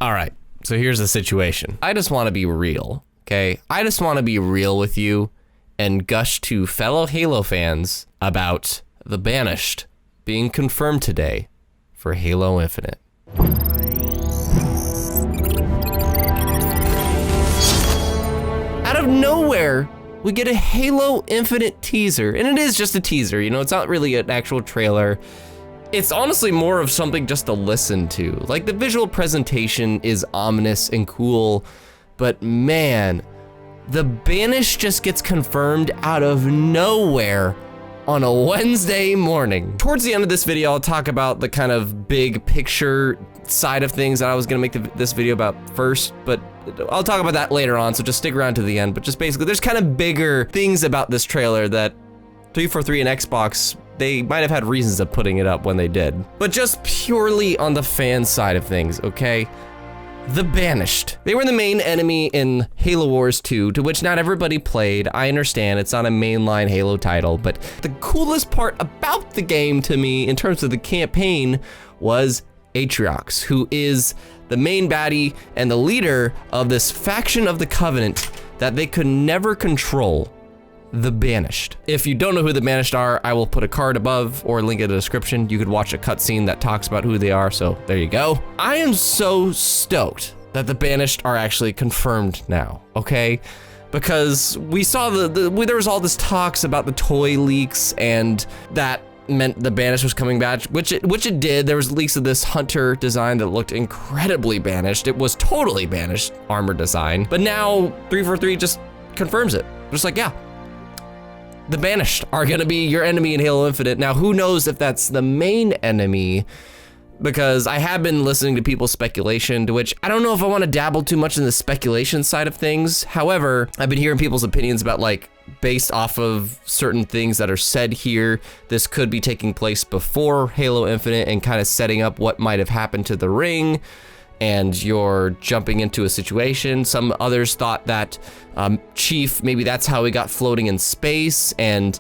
All right, so here's the situation. I just want to be real, okay? I just want to be real with you and gush to fellow Halo fans about the Banished being confirmed today for Halo Infinite. Out of nowhere, we get a Halo Infinite teaser, and it is just a teaser, you know, it's not really an actual trailer. It's honestly more of something just to listen to. Like, the visual presentation is ominous and cool, but man, the Banished just gets confirmed out of nowhere on a Wednesday morning. Towards the end of this video, I'll talk about the kind of big picture side of things that I was gonna make this video about first, but I'll talk about that later on, so just stick around to the end. But just basically, there's kind of bigger things about this trailer that 343 and Xbox, they might have had reasons of putting it up when they did. But just purely on the fan side of things, okay? The Banished. They were the main enemy in Halo Wars 2, to which not everybody played. I understand, it's not a mainline Halo title, but the coolest part about the game to me, in terms of the campaign, was Atriox, who is the main baddie and the leader of this faction of the Covenant that they could never control. The Banished. If you don't know who the Banished are, I will put a card above or a link in the description. You could watch a cutscene that talks about who they are, so there you go. I am so stoked that the Banished are actually confirmed now, okay? Because we saw there was all this talks about the toy leaks, and that meant the Banished was coming back, which it did. There was leaks of this Hunter design that looked incredibly Banished. It was totally Banished armor design, but now 343 just confirms it. Just like, yeah, the Banished are gonna be your enemy in Halo Infinite. Now, who knows if that's the main enemy, because I have been listening to people's speculation, to which I don't know if I want to dabble too much in the speculation side of things. However, I've been hearing people's opinions about, like, based off of certain things that are said here, this could be taking place before Halo Infinite and kind of setting up what might have happened to the ring, and you're jumping into a situation. Some others thought that Chief, maybe that's how he got floating in space, and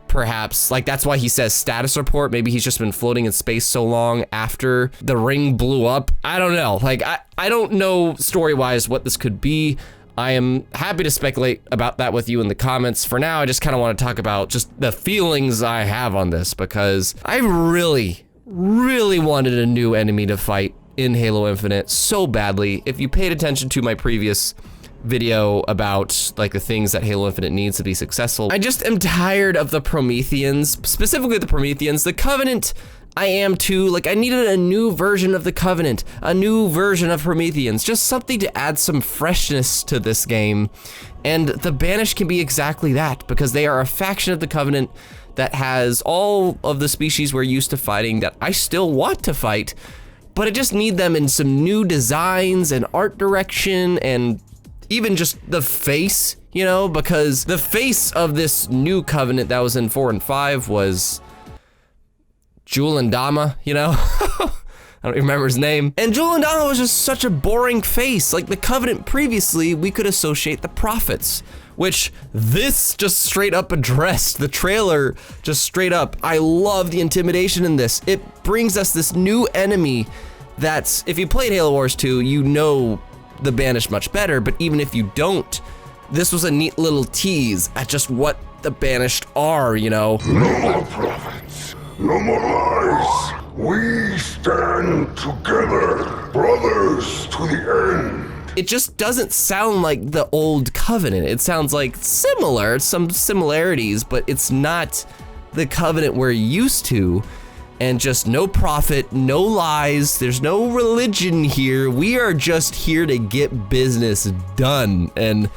perhaps, like, that's why he says status report. Maybe he's just been floating in space so long after the ring blew up. I don't know. Like, I don't know story-wise what this could be. I am happy to speculate about that with you in the comments. For now, I just kind of want to talk about just the feelings I have on this, because I really, really wanted a new enemy to fight in Halo Infinite so badly. If you paid attention to my previous video about, like, the things that Halo Infinite needs to be successful, I just am tired of the Prometheans, specifically the Prometheans. The Covenant, I am too. Like, I needed a new version of the Covenant, a new version of Prometheans, just something to add some freshness to this game. And the Banished can be exactly that, because they are a faction of the Covenant that has all of the species we're used to fighting that I still want to fight, but I just need them in some new designs and art direction, and even just the face, you know, because the face of this new Covenant that was in 4 and 5 was Julandama, you know? I don't remember his name. And Julandama was just such a boring face. Like, the Covenant previously, we could associate the Prophets, which this just straight up addressed. The trailer just straight up. I love the intimidation in this. It brings us this new enemy that's, if you played Halo Wars 2, you know the Banished much better, but even if you don't, this was a neat little tease at just what the Banished are, you know? No more prophets, no more lies. We stand together, brothers to the end. It just doesn't sound like the old Covenant. It sounds like similar, some similarities, but it's not the Covenant we're used to. And just no prophet, no lies, there's no religion here. We are just here to get business done. And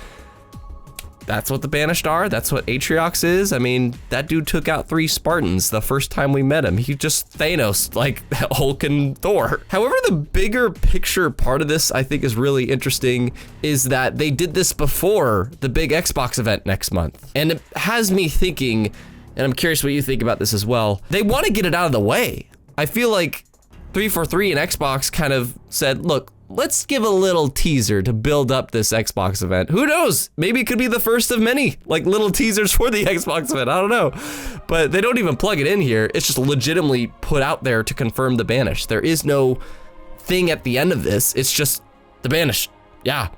that's what the Banished are. That's what Atriox is. I mean, that dude took out 3 Spartans the first time we met him. He just Thanos, like Hulk and Thor. However, the bigger picture part of this I think is really interesting is that they did this before the big Xbox event next month. And it has me thinking, and I'm curious what you think about this as well, they want to get it out of the way. I feel like 343 and Xbox kind of said, look, let's give a little teaser to build up this Xbox event. Who knows? Maybe it could be the first of many, like, little teasers for the Xbox event. I don't know. But they don't even plug it in here. It's just legitimately put out there to confirm the Banished. There is no thing at the end of this. It's just the Banished. Yeah,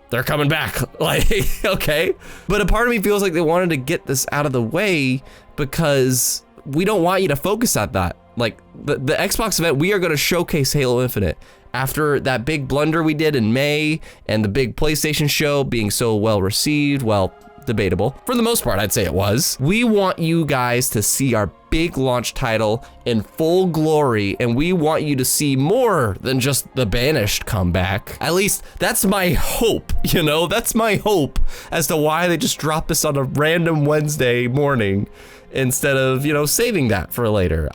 they're coming back. Like, okay. But a part of me feels like they wanted to get this out of the way because we don't want you to focus on that. Like the Xbox event, we are going to showcase Halo Infinite. After that big blunder we did in May and the big PlayStation show being so well received, well, debatable. For the most part, I'd say it was. We want you guys to see our big launch title in full glory, and we want you to see more than just the Banished comeback. At least that's my hope, you know? That's my hope as to why they just dropped this on a random Wednesday morning instead of, you know, saving that for later.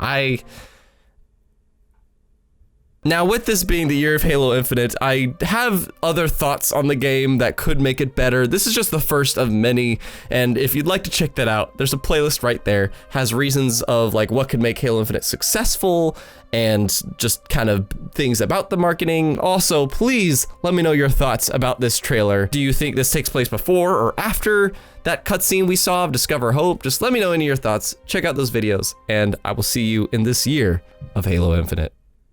Now, with this being the year of Halo Infinite, I have other thoughts on the game that could make it better. This is just the first of many, and if you'd like to check that out, there's a playlist right there, has reasons of like what could make Halo Infinite successful and just kind of things about the marketing. Also, please let me know your thoughts about this trailer. Do you think this takes place before or after that cutscene we saw of Discover Hope? Just let me know any of your thoughts. Check out those videos, and I will see you in this year of Halo Infinite.